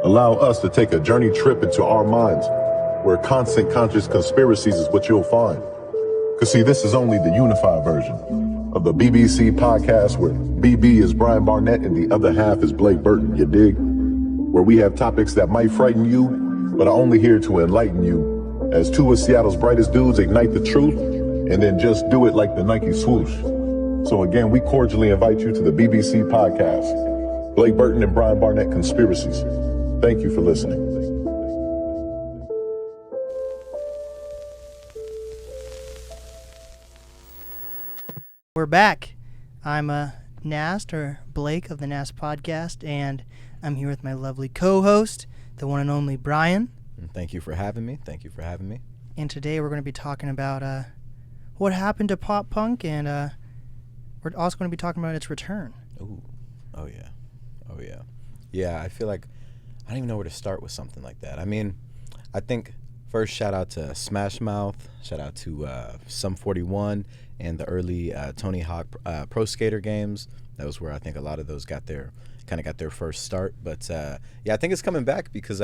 Allow us to take a journey trip into our minds, where constant conscious conspiracies is what you'll find. Cause see, this is only the unified version of the BBC podcast, where BB is Bryan Barnett and the other half is Blake Burton, you dig? Where we have topics that might frighten you, but are only here to enlighten you, as two of Seattle's brightest dudes ignite the truth, and then just do it like the Nike swoosh. So again, we cordially invite you to the BBC podcast, Blake Burton and Bryan Barnett Conspiracies. Thank you for listening. We're back. I'm Nast, or Blake of the Nast Podcast, and I'm here with my lovely co-host, the one and only Bryan. Thank you for having me. And today we're going to be talking about what happened to pop punk, and we're also going to be talking about its return. Ooh. Oh, yeah. Yeah, I feel like I don't even know where to start with something like that. I mean, I think first shout out to Smash Mouth, shout out to Sum 41 and the early Tony Hawk Pro Skater games. That was where I think a lot of those got their first start. But yeah, I think it's coming back because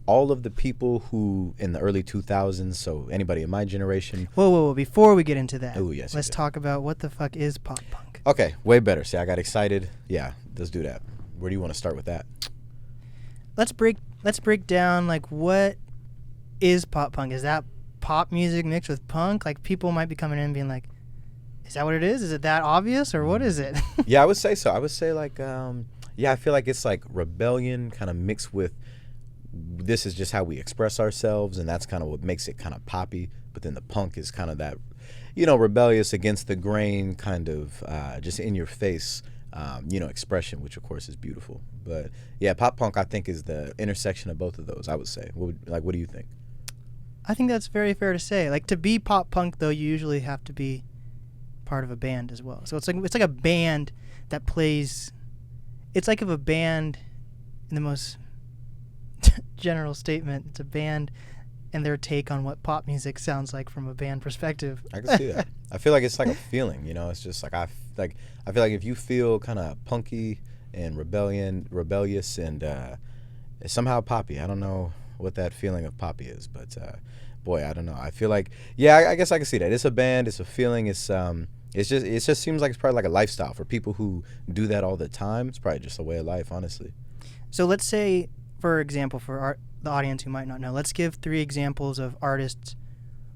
all of the people who in the early 2000s, so anybody in my generation. Whoa, before we get into that, let's talk about what the fuck is pop punk. Okay, way better. See, I got excited. Yeah, let's do that. Where do you want to start with that? Let's break down, like, what is pop punk? Is that pop music mixed with punk? Like, people might be coming in and being like, is that what it is? Is it that obvious, or what is it? Yeah, I would say so. I would say, like, I feel like it's like rebellion kind of mixed with this is just how we express ourselves, and that's kind of what makes it kind of poppy. But then the punk is kind of that, rebellious, against the grain, kind of just in your face, expression, which of course is beautiful. But yeah, pop punk I think is the intersection of both of those, I would say. What do you think? I think that's very fair to say. Like, to be pop punk, though, you usually have to be part of a band as well. So it's like a band that plays. It's like if a band, in the most general statement, it's a band and their take on what pop music sounds like from a band perspective. I can see that. I feel like it's like a feeling, It's just like I feel like if you feel kind of punky and rebellious, and somehow poppy. I don't know what that feeling of poppy is, but boy, I don't know. I feel like, I guess I can see that. It's a band. It's a feeling. It just seems like it's probably like a lifestyle for people who do that all the time. It's probably just a way of life, honestly. So let's say, for example, for the audience who might not know, let's give 3 examples of artists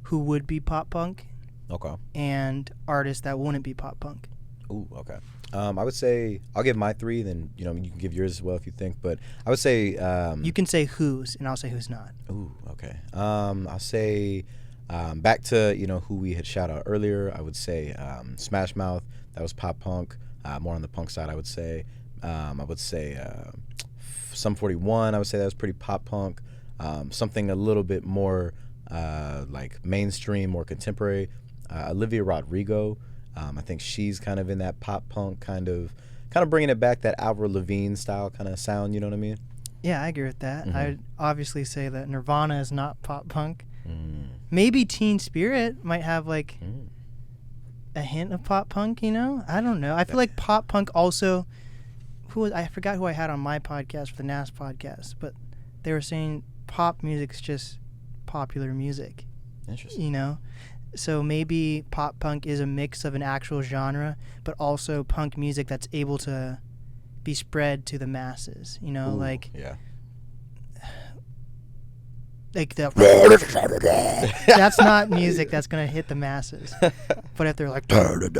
who would be pop punk. Okay. And artists that wouldn't be pop punk. Ooh, okay. I would say I'll give my 3, then you can give yours as well if you think. But I would say you can say who's, and I'll say who's not. Ooh, okay. I'll say back to who we had shouted out earlier. I would say Smash Mouth. That was pop punk, more on the punk side. I would say Sum 41. I would say that was pretty pop punk. Something a little bit more like mainstream, more contemporary. Olivia Rodrigo. I think she's kind of in that pop punk kind of bringing it back, that Avril Lavigne style kind of sound. You know what I mean? Yeah, I agree with that. Mm-hmm. I'd obviously say that Nirvana is not pop punk. Maybe Teen Spirit might have like a hint of pop punk. I don't know. I feel like pop punk also. I forgot who I had on my podcast for the NAS podcast, but they were saying pop music's just popular music. Interesting. So maybe pop punk is a mix of an actual genre, but also punk music that's able to be spread to the masses. Ooh, like yeah. Like the that's not music that's gonna hit the masses. But if they're like I like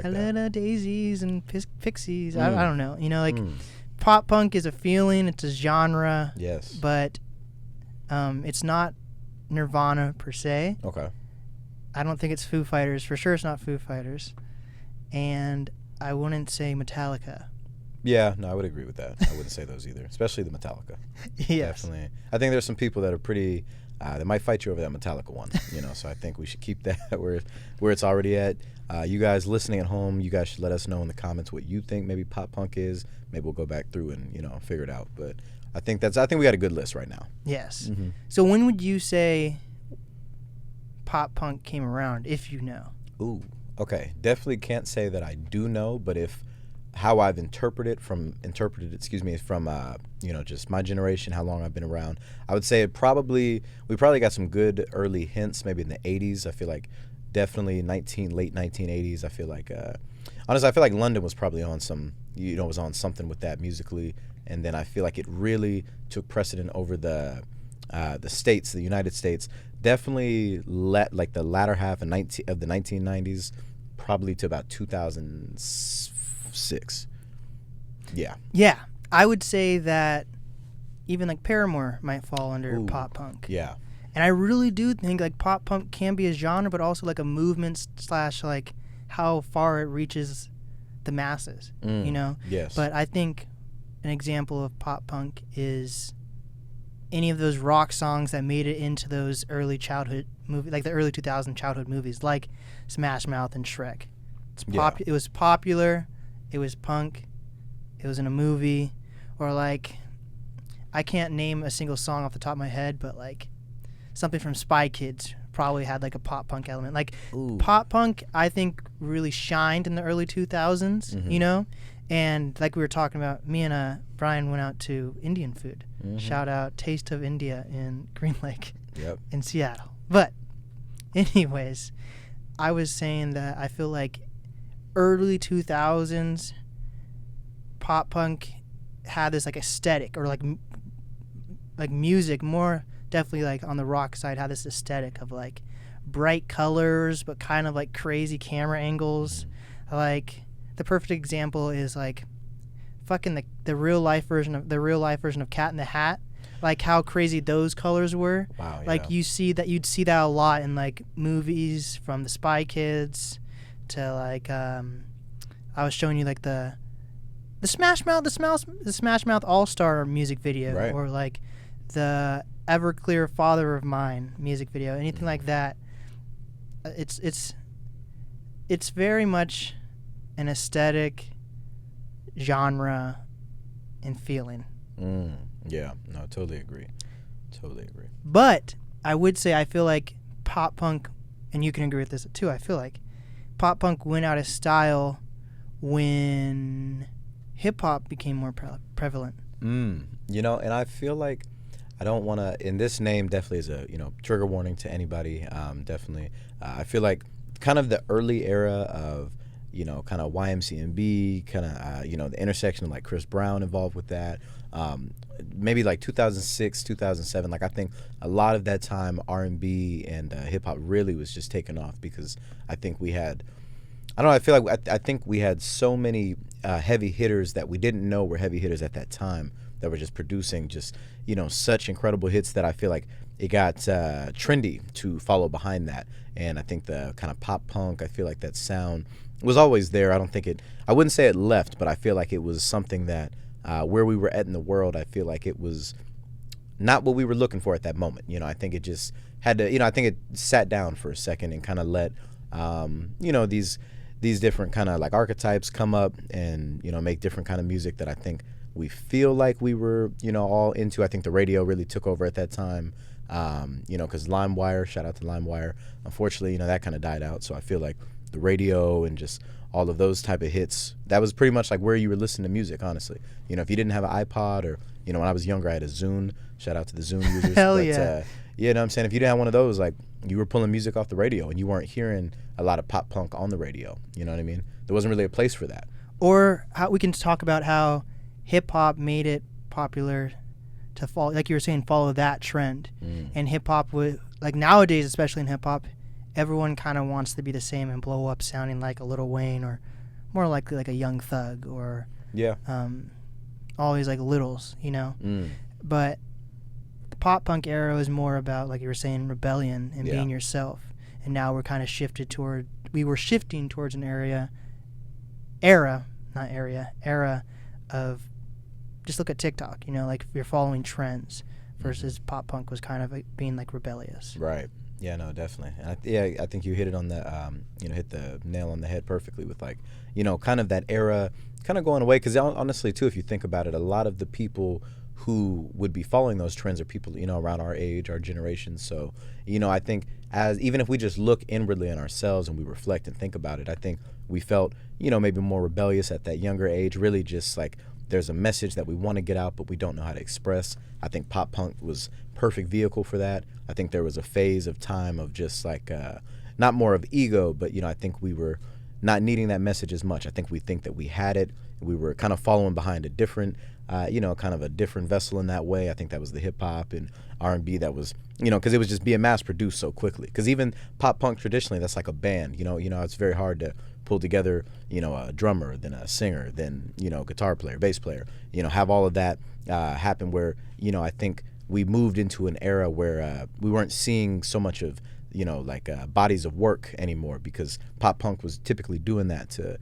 that. daisies and pixies, I don't know. Pop punk is a feeling, it's a genre. Yes. But it's not Nirvana per se. Okay. I don't think it's Foo Fighters. For sure it's not Foo Fighters. And I wouldn't say Metallica. Yeah, no, I would agree with that. I wouldn't say those either, especially the Metallica. Yes. Definitely. I think there's some people that are pretty, that might fight you over that Metallica one, so I think we should keep that where it's already at. You guys listening at home, you guys should let us know in the comments what you think maybe pop punk is. Maybe we'll go back through and, figure it out. But I think we got a good list right now. Yes. Mm-hmm. So when would you say pop punk came around, if you know? Ooh, okay. Definitely can't say that I do know, but if how I've interpreted, excuse me, from just my generation, how long I've been around. I would say we probably got some good early hints, maybe in the 80s. I feel like definitely late 1980s. I feel like honestly, I feel like London was probably on some, was on something with that musically, and then I feel like it really took precedent over the states, the United States. Definitely like the latter half of the 1990s, probably to about 2006. Yeah. Yeah, I would say that even like Paramore might fall under Ooh, pop punk. Yeah. And I really do think like pop punk can be a genre, but also like a movement / like how far it reaches the masses, Yes. But I think an example of pop punk is any of those rock songs that made it into those early childhood movies, like the early 2000 childhood movies, like Smash Mouth and Shrek. It was popular, it was punk, it was in a movie, or like, I can't name a single song off the top of my head, but like something from Spy Kids probably had like a pop punk element. Like pop punk, I think really shined in the early 2000s, and like we were talking about, me and Bryan went out to Indian food. Shout out Taste of India in Green Lake in Seattle. But anyways, I was saying that I feel like early 2000s pop punk had this like aesthetic, or like music, more definitely like on the rock side, had this aesthetic of like bright colors but kind of like crazy camera angles. Like the perfect example is like fucking the real life version of Cat in the Hat, like how crazy those colors were. Wow. Yeah. Like you'd see that a lot in like movies, from the Spy Kids to like I was showing you like the Smash Mouth All-Star music video, right, or like the Everclear Father of Mine music video, anything like that. It's very much an aesthetic, genre, and feeling. Yeah, no, totally agree. But I would say I feel like pop punk, and you can agree with this too, I feel like pop punk went out of style when hip hop became more prevalent. And I feel like I don't want to, and this name definitely is a trigger warning to anybody. Definitely, I feel like kind of the early era of kind of YMCMB, kind of the intersection of like Chris Brown involved with that. Maybe like 2006, 2007. Like I think a lot of that time R&B and hip hop really was just taking off, because I think we had, I feel like I think we had so many heavy hitters that we didn't know were heavy hitters at that time, that were just producing just such incredible hits, that I feel like it got trendy to follow behind that. And I think the kind of pop punk, I feel like that sound was always there. I wouldn't say it left, but I feel like it was something that where we were at in the world, I feel like it was not what we were looking for at that moment. I think it just had to, I think it sat down for a second and kind of let these different kind of like archetypes come up and make different kind of music that I think we feel like we were all into. I think the radio really took over at that time, because LimeWire, shout out to LimeWire, unfortunately that kind of died out. So I feel like the radio and just all of those type of hits, that was pretty much like where you were listening to music, honestly. If you didn't have an iPod, or when I was younger I had a Zune, shout out to the Zune users. Hell yeah. You know what I'm saying, if you didn't have one of those, like you were pulling music off the radio and you weren't hearing a lot of pop punk on the radio. You know what I mean? There wasn't really a place for that. Or how we can talk about how hip hop made it popular to follow, like you were saying, follow that trend. And hip hop would, like nowadays, especially in hip hop, everyone kind of wants to be the same and blow up sounding like a Lil Wayne, or more likely like a Young Thug, or always like Littles, But the pop punk era is more about, like you were saying, rebellion and being yourself. And now we're kind of shifting towards an era of, just look at TikTok, like you're following trends, versus pop punk was kind of like being like rebellious. Right. Yeah, no, definitely. And I think you hit it on the, hit the nail on the head perfectly with like, kind of that era kind of going away. Because honestly, too, if you think about it, a lot of the people who would be following those trends are people, around our age, our generation. So, I think even if we just look inwardly on ourselves and we reflect and think about it, I think we felt, maybe more rebellious at that younger age, really just like there's a message that we want to get out, but we don't know how to express. I think pop punk was perfect vehicle for that. I think there was a phase of time of just like, not more of ego, but, I think we were not needing that message as much. I think we think that we had it. We were kind of following behind a different, kind of a different vessel in that way. I think that was the hip hop and R&B that was, because it was just being mass produced so quickly. Because even pop punk traditionally, that's like a band. It's very hard to pull together, a drummer, then a singer, then guitar player, bass player. Have all of that happen. Where I think we moved into an era where we weren't seeing so much of bodies of work anymore, because pop punk was typically doing that to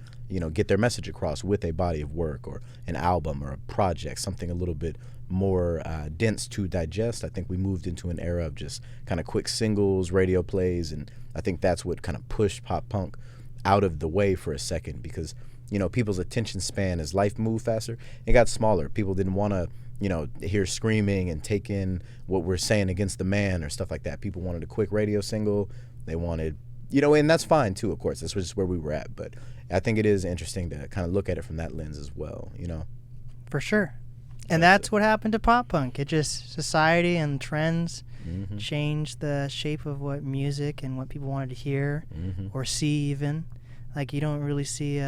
get their message across with a body of work or an album or a project, something a little bit more dense to digest. I think we moved into an era of just kind of quick singles, radio plays, and I think that's what kind of pushed pop punk out of the way for a second, because people's attention span as life moved faster, it got smaller. People didn't want to hear screaming and take in what we're saying against the man or stuff like that. People wanted a quick radio single. They wanted, and that's fine too, of course. That's just where we were at. But I think it is interesting to kind of look at it from that lens as well, For sure. And that's what happened to pop punk. It just, society and trends changed the shape of what music and what people wanted to hear or see even. Like, you don't really see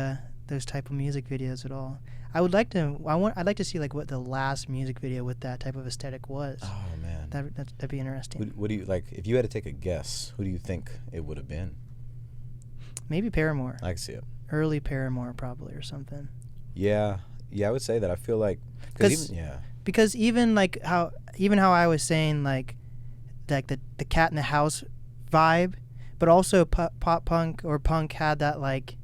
those type of music videos at all. I'd like to see like what the last music video with that type of aesthetic was. Oh man, that'd be interesting. What do you like? If you had to take a guess, who do you think it would have been? Maybe Paramore. I can see it. Early Paramore probably, or something. Yeah, I would say that. I feel like because even how I was saying like the Cat in the House vibe, but also pop punk or punk had that like.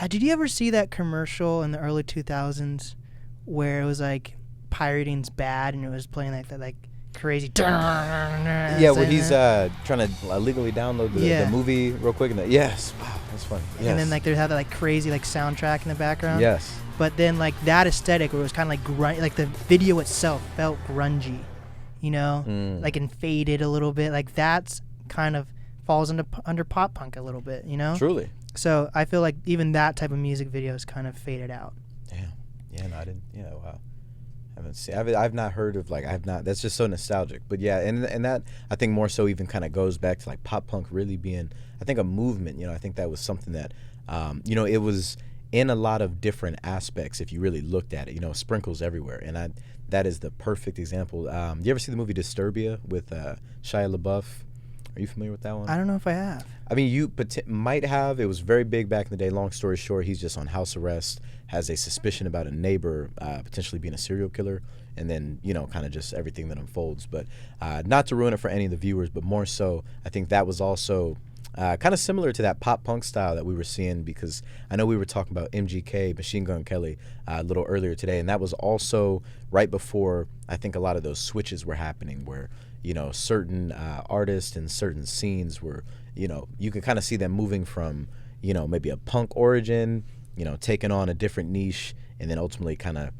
Did you ever see that commercial in the early 2000s where it was like pirating's bad and it was playing like that like crazy yeah, where he's trying to illegally download the movie real quick, and yes, wow, that's funny. Yes. And then like they had that like crazy like soundtrack in the background. Yes. But then like that aesthetic where it was kind of like like the video itself felt grungy, like and faded a little bit. Like that's kind of falls under pop punk a little bit, Truly. So I feel like even that type of music video is kind of faded out. Damn. Yeah, no, I didn't. Yeah, wow. Haven't seen. I've not heard of like. I've not. That's just so nostalgic. But yeah, and that I think more so even kind of goes back to like pop punk really being, I think, a movement. I think that was something that, it was in a lot of different aspects. If you really looked at it, sprinkles everywhere. And that is the perfect example. You ever see the movie Disturbia with Shia LaBeouf? Are you familiar with that one? I don't know if I have. I mean, you might have. It was very big back in the day. Long story short, he's just on house arrest, has a suspicion about a neighbor potentially being a serial killer, and then, kind of just everything that unfolds. But not to ruin it for any of the viewers, but more so, I think that was also kind of similar to that pop punk style that we were seeing, because I know we were talking about MGK, Machine Gun Kelly, a little earlier today, and that was also right before I think a lot of those switches were happening where, certain artists and certain scenes were, you could kind of see them moving from, maybe a punk origin, taking on a different niche, and then ultimately kind of,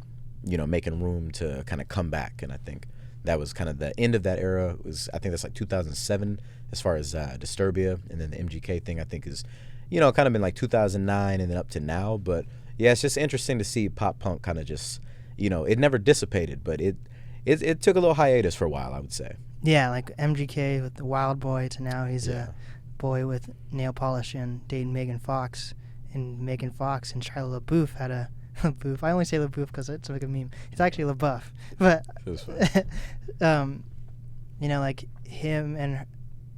making room to kind of come back. And I think that was kind of the end of that era. I think that's like 2007 as far as Disturbia, and then the MGK thing I think is, kind of been like 2009 and then up to now. But yeah, it's just interesting to see pop punk kind of just, it never dissipated, but it took a little hiatus for a while, I would say. Yeah, like MGK with the Wild Boy to now he's a boy with nail polish and dating Megan Fox. And Megan Fox and Shia LaBeouf had a LaBeouf. I only say LaBeouf because it's like a meme. It's actually LaBeouf. But, like him and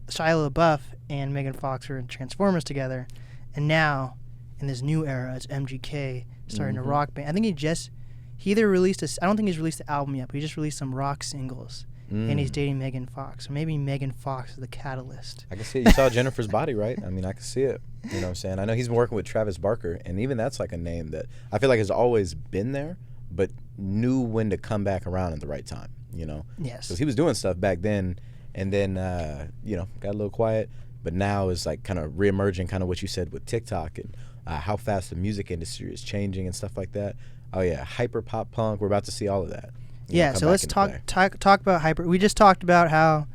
Shia LaBeouf and Megan Fox were in Transformers together. And now, in this new era, it's MGK starting a rock band. I think he either released I don't think he's released the album yet, but he just released some rock singles. And he's dating Megan Fox. Or maybe Megan Fox is the catalyst. I can see it. You saw Jennifer's Body, right? I mean, I can see it. You know what I'm saying? I know he's been working with Travis Barker, and even that's like a name that I feel like has always been there, but knew when to come back around at the right time, Yes. Because he was doing stuff back then, and then, got a little quiet, but now is like kind of reemerging, kind of what you said with TikTok and how fast the music industry is changing and stuff like that. Oh, yeah, hyper pop punk. We're about to see all of that. Yeah, so let's talk about hyper. We just talked about how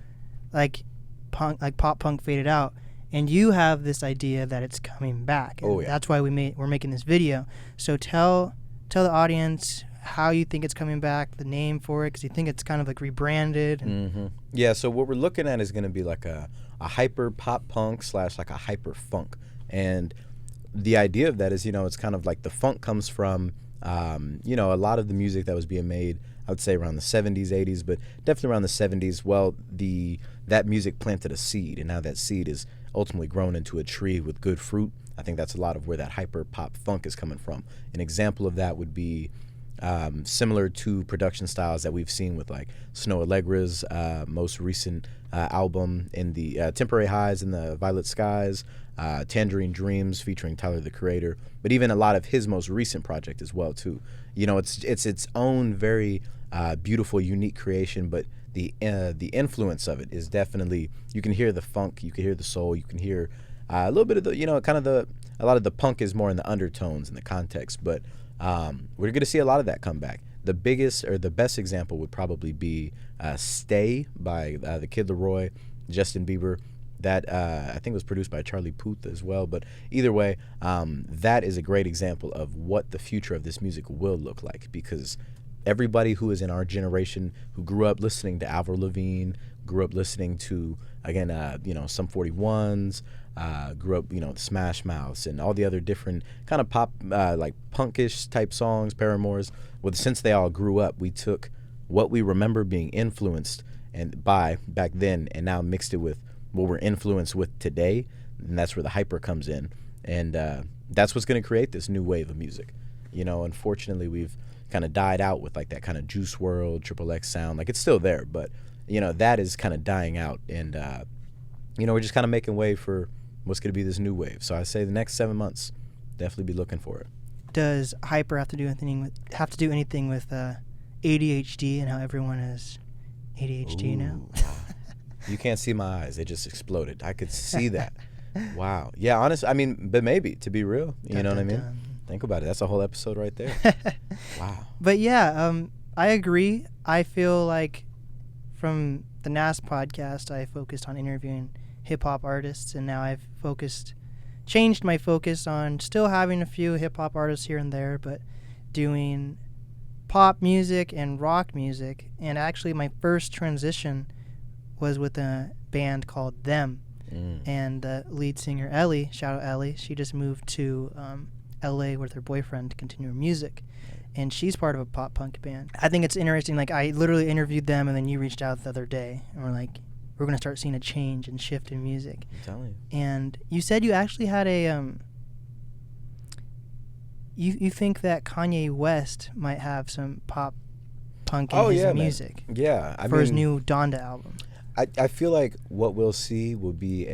like pop punk faded out, and you have this idea that it's coming back. And that's why we're making this video. So tell the audience how you think it's coming back, the name for it, because you think it's kind of like rebranded. Yeah, so what we're looking at is going to be like a hyper pop punk / like a hyper funk. And the idea of that is, it's kind of like the funk comes from, a lot of the music that was being made, I would say around the 70s, 80s, but definitely around the 70s. Well, that music planted a seed, and now that seed is ultimately grown into a tree with good fruit. I think that's a lot of where that hyper pop funk is coming from. An example of that would be similar to production styles that we've seen with like Snow Allegra's most recent album, in the Temporary Highs in the Violet Skies, Tangerine Dreams featuring Tyler the Creator, but even a lot of his most recent project as well too. It's its own very beautiful, unique creation, but the influence of it is definitely, you can hear the funk, you can hear the soul, you can hear a little bit of the a lot of the punk is more in the undertones and the context, but we're going to see a lot of that come back. The biggest or the best example would probably be Stay by the Kid Laroi, Justin Bieber. That I think was produced by Charlie Puth as well. But either way, that is a great example of what the future of this music will look like, because everybody who is in our generation who grew up listening to Avril Lavigne, grew up listening to, again, Sum 41s, grew up, the Smash Mouths and all the other different kind of pop, like punkish type songs, Paramours. Well, since they all grew up, we took what we remember being influenced by back then and now mixed it with what we're influenced with today, and that's where the hyper comes in. And that's what's going to create this new wave of music. Unfortunately, we've kind of died out with like that kind of Juice WRLD, Triple X sound. Like, it's still there, but that is kind of dying out, and we're just kind of making way for what's going to be this new wave. So I say the next 7 months, definitely be looking for it. Does hyper have to do anything with ADHD and how everyone has ADHD now? You can't see my eyes; they just exploded. I could see that. Wow. Yeah. Honestly, I mean, but maybe, to be real, you know what I mean? Think about it. That's a whole episode right there. Wow. But yeah, I agree. I feel like from the NAS podcast, I focused on interviewing hip-hop artists, and now I've changed my focus on still having a few hip-hop artists here and there, but doing pop music and rock music. And actually, my first transition was with a band called Them. And the lead singer, Ellie, shout out Ellie, she just moved to LA with her boyfriend to continue her music, and she's part of a pop punk band. I think it's interesting, like I literally interviewed them and then you reached out the other day and we're like, we're going to start seeing a change and shift in music. I'm telling you. And you said you actually had a you think that Kanye West might have some pop punk in his music. Man. Yeah, I mean, his new Donda album. I feel like what we'll see will be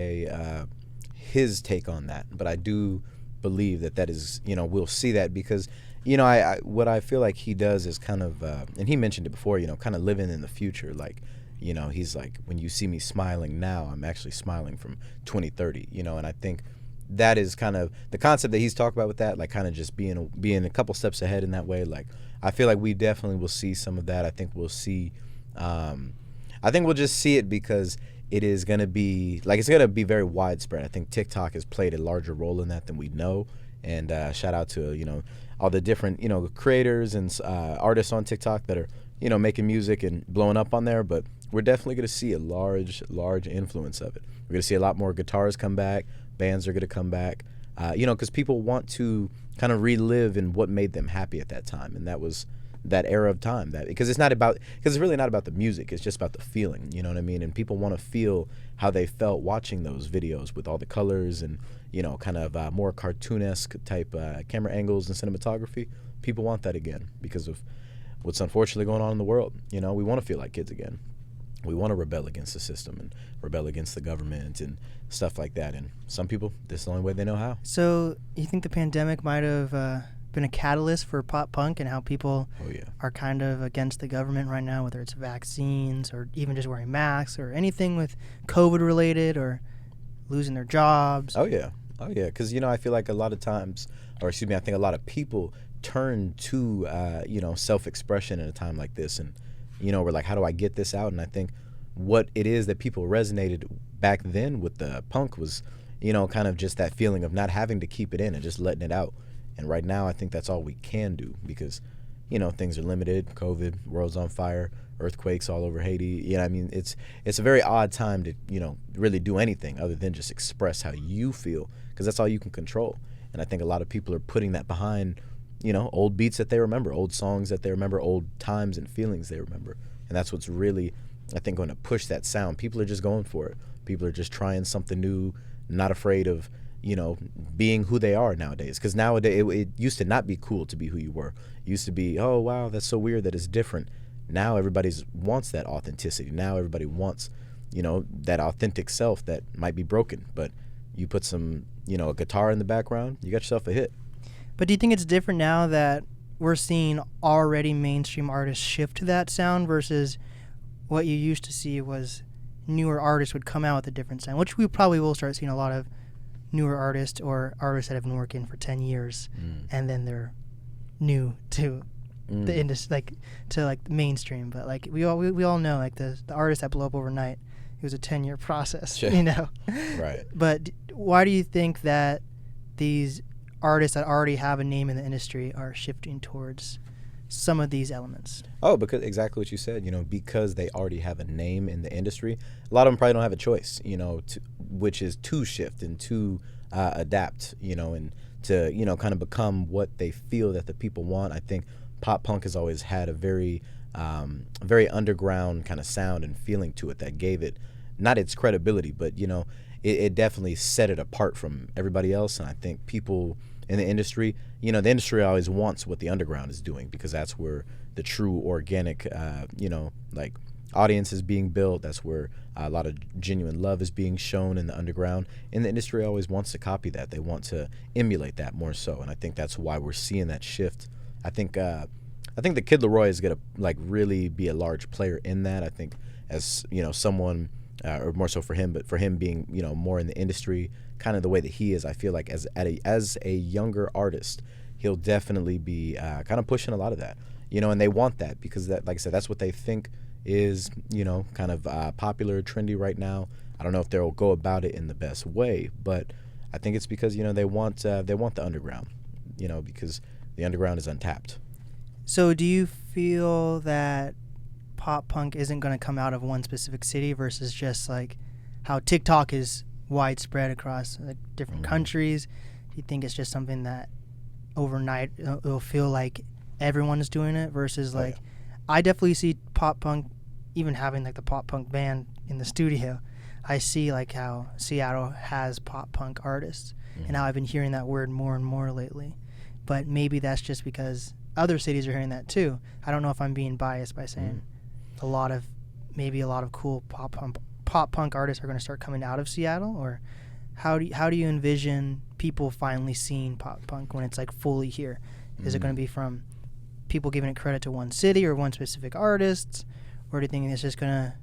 his take on that, but I do believe that is, we'll see that because, what I feel like he does is kind of, and he mentioned it before, kind of living in the future. Like, he's like, when you see me smiling now, I'm actually smiling from 2030, and I think that is kind of the concept that he's talked about with that, like kind of just being a couple steps ahead in that way. Like, I feel like we definitely will see some of that. I think we'll see, I think we'll just see it because it is going to be, like, it's going to be very widespread. I think TikTok has played a larger role in that than we know. And shout out to, all the different, creators and artists on TikTok that are, making music and blowing up on there. But we're definitely going to see a large influence of it. We're going to see a lot more guitars come back. Bands are going to come back, because people want to kind of relive in what made them happy at that time. And that was that era of time, because it's really not about the music, it's just about the feeling, you know what I mean? And people want to feel how they felt watching those videos with all the colors and kind of more cartoonesque type camera angles and cinematography. People want that again because of what's unfortunately going on in the world. We want to feel like kids again. We want to rebel against the system and rebel against the government and stuff like that. And some people, this is the only way they know how. So you think the pandemic might have been a catalyst for pop punk and how people are kind of against the government right now, whether it's vaccines or even just wearing masks or anything with COVID related or losing their jobs? Oh yeah. Because, I feel like a lot of times, I think a lot of people turn to, self-expression in a time like this. And, we're like, how do I get this out? And I think what it is that people resonated back then with the punk was, kind of just that feeling of not having to keep it in and just letting it out. And right now, I think that's all we can do because, things are limited. COVID, world's on fire, earthquakes all over Haiti. I mean, it's a very odd time to, really do anything other than just express how you feel because that's all you can control. And I think a lot of people are putting that behind, old beats that they remember, old songs that they remember, old times and feelings they remember. And that's what's really, I think, going to push that sound. People are just going for it. People are just trying something new, not afraid of, being who they are nowadays. Because nowadays, it used to not be cool to be who you were. It used to be, oh, wow, that's so weird that it's different. Now everybody wants that authenticity. Now everybody wants, that authentic self that might be broken. But you put some, a guitar in the background, you got yourself a hit. But do you think it's different now that we're seeing already mainstream artists shift to that sound versus what you used to see was newer artists would come out with a different sound, which we probably will start seeing a lot of newer artists or artists that have been working for 10 years and then they're new to the industry, to mainstream. But we all know the artists that blow up overnight, it was a 10-year process, Right. But why do you think that these artists that already have a name in the industry are shifting towards some of these elements? Oh, because exactly what you said, because they already have a name in the industry. A lot of them probably don't have a choice, which is to shift and to adapt, and to, kind of become what they feel that the people want. I think pop punk has always had a very underground kind of sound and feeling to it that gave it, not its credibility, but, it definitely set it apart from everybody else. And I think people in the industry, the industry always wants what the underground is doing because that's where the true organic, audience is being built. That's where a lot of genuine love is being shown in the underground. And the industry always wants to copy that. They want to emulate that more so. And I think that's why we're seeing that shift. I think the Kid Laroi is going to really be a large player in that. I think as, someone, or more so for him, but for him being, more in the industry, kind of the way that he is, I feel like as a younger artist, he'll definitely be kind of pushing a lot of that, and they want that because that, like I said, that's what they think is, kind of popular, trendy right now. I don't know if they'll go about it in the best way, but I think it's because, they want the underground, because the underground is untapped. So do you feel that pop punk isn't going to come out of one specific city versus just how TikTok is widespread across different countries? Do you think it's just something that overnight it'll feel like everyone is doing it versus I definitely see pop punk, even having the pop punk band in the studio, I see how Seattle has pop punk artists and how I've been hearing that word more and more lately. But maybe that's just because other cities are hearing that too. I don't know if I'm being biased by saying a lot of cool pop punk artists are going to start coming out of Seattle, or how do you envision people finally seeing pop punk when it's fully here? Is it going to be from people giving it credit to one city or one specific artist, or do you think it's just going to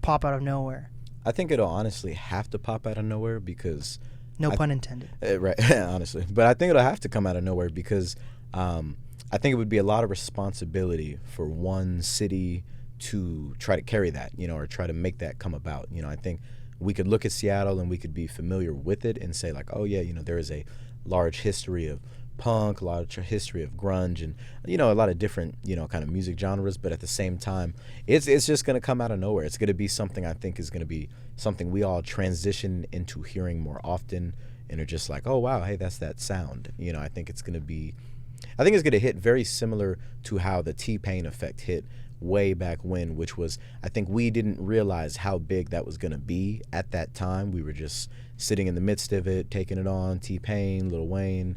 pop out of nowhere? I think it'll honestly have to pop out of nowhere because no pun intended. Right, honestly, but I think it'll have to come out of nowhere because I think it would be a lot of responsibility for one city to try to carry that, or try to make that come about. I think we could look at Seattle and we could be familiar with it and say oh yeah, there is a large history of punk, a lot of history of grunge, and a lot of different kind of music genres. But at the same time, it's just going to come out of nowhere. It's going to be something I think is going to be something we all transition into hearing more often, and are just oh wow, hey, that's that sound. I think it's going to hit very similar to how the T-Pain effect hit way back when, which was, I think we didn't realize how big that was going to be at that time. We were just sitting in the midst of it, taking it on. T-Pain, Lil Wayne.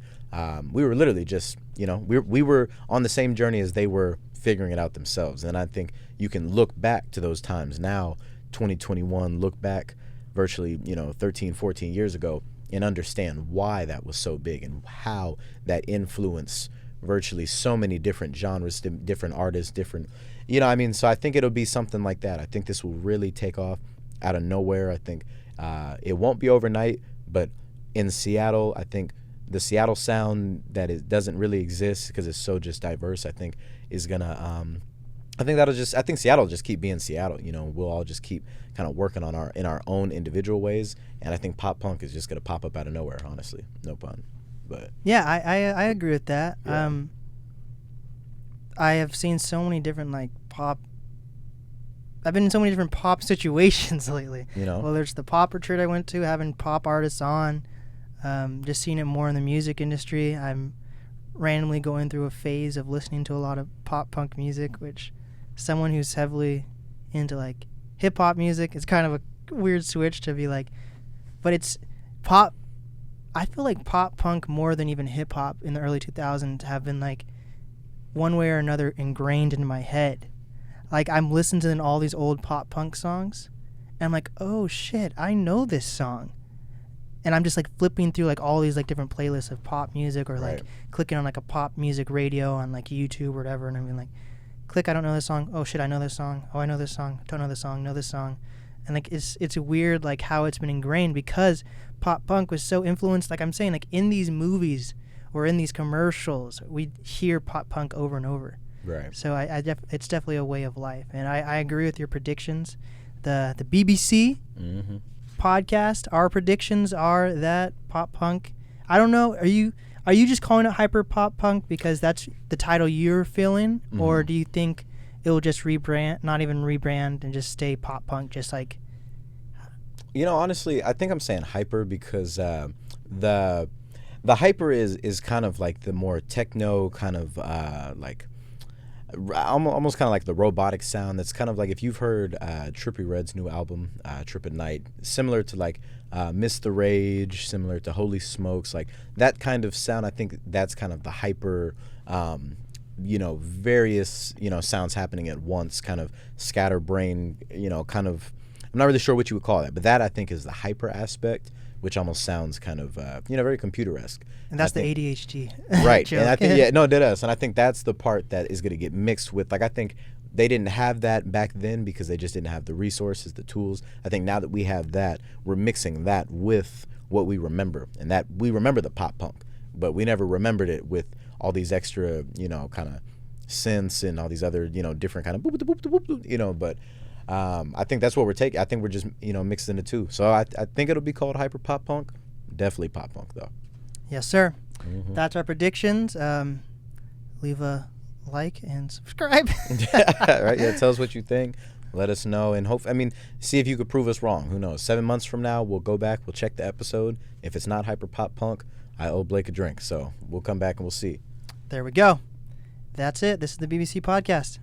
We were literally just, we were on the same journey as they were figuring it out themselves. And I think you can look back to those times now, 2021, look back virtually, 13, 14 years ago, and understand why that was so big and how that influenced virtually so many different genres, different artists, different, so I think it'll be something like that. I think this will really take off out of nowhere. I think it won't be overnight, but in Seattle, I think the Seattle sound that doesn't really exist because it's so just diverse, I think is gonna I think Seattle will just keep being Seattle. You know, we'll all just keep kind of working on in our own individual ways, and I think pop punk is just gonna pop up out of nowhere. Honestly, no pun, but Yeah, I agree with that. Yeah. I have seen so many different like pop. I've been in so many different pop situations lately. you know, Well, there's the pop retreat I went to, having pop artists on, just seeing it more in the music industry. I'm randomly going through a phase of listening to a lot of pop punk music, which someone who's heavily into like hip hop music, it's kind of a weird switch to be like, but it's pop. I feel like pop punk more than even hip hop in the early 2000s have been like one way or another ingrained into my head. Like I'm listening to all these old pop punk songs and I'm like, oh shit, I know this song. And I'm just like flipping through like all these like different playlists of pop music, or like Right. clicking on like a pop music radio on like YouTube or whatever, and I'm being like, click, I don't know this song. Oh shit, I know this song. Oh, I know this song. Don't know this song. Know this song. And like it's weird like how it's been ingrained, because pop punk was so influenced. Like I'm saying, like in these movies or in these commercials, we hear pop punk over and over. right? So it's definitely a way of life, and I agree with your predictions. The BBC Mm-hmm. podcast, our predictions are that pop punk. I don't know. Are you just calling it hyper pop punk because that's the title you're feeling, or Mhm. do you think it will just rebrand, not even rebrand, and just stay pop punk, just like? You know, honestly, I think I'm saying hyper because the hyper is kind of like the more techno kind of like almost kind of like the robotic sound. That's kind of like if you've heard Trippie Redd's new album, Trip at Night, similar to like Miss the Rage, similar to Holy Smokes, like that kind of sound. I think that's kind of the hyper, various, sounds happening at once, kind of scatterbrain, kind of, I'm not really sure what you would call that, but that I think is the hyper aspect, which almost sounds kind of, very computer-esque. And that's I the think- ADHD. Right. joke. And I think, it is. And I think that's the part that is going to get mixed with, like, I think they didn't have that back then because they just didn't have the resources, the tools. I think now that we have that, we're mixing that with what we remember. And that we remember the pop punk, but we never remembered it with all these extra, kind of synths and all these other, different kind of boop, boop, boop, boop, boop, but I think that's what we're taking. I think we're just, mixing the two. So I think it'll be called hyper pop punk. Definitely pop punk, though. Yes, sir. Mm-hmm. That's our predictions. Leave a like and subscribe. Right? Yeah, tell us what you think. Let us know, and see if you could prove us wrong. Who knows? 7 months from now, we'll go back, we'll check the episode. If it's not hyper pop punk, I owe Blake a drink. So we'll come back and we'll see. There we go. That's it. This is the BBC podcast.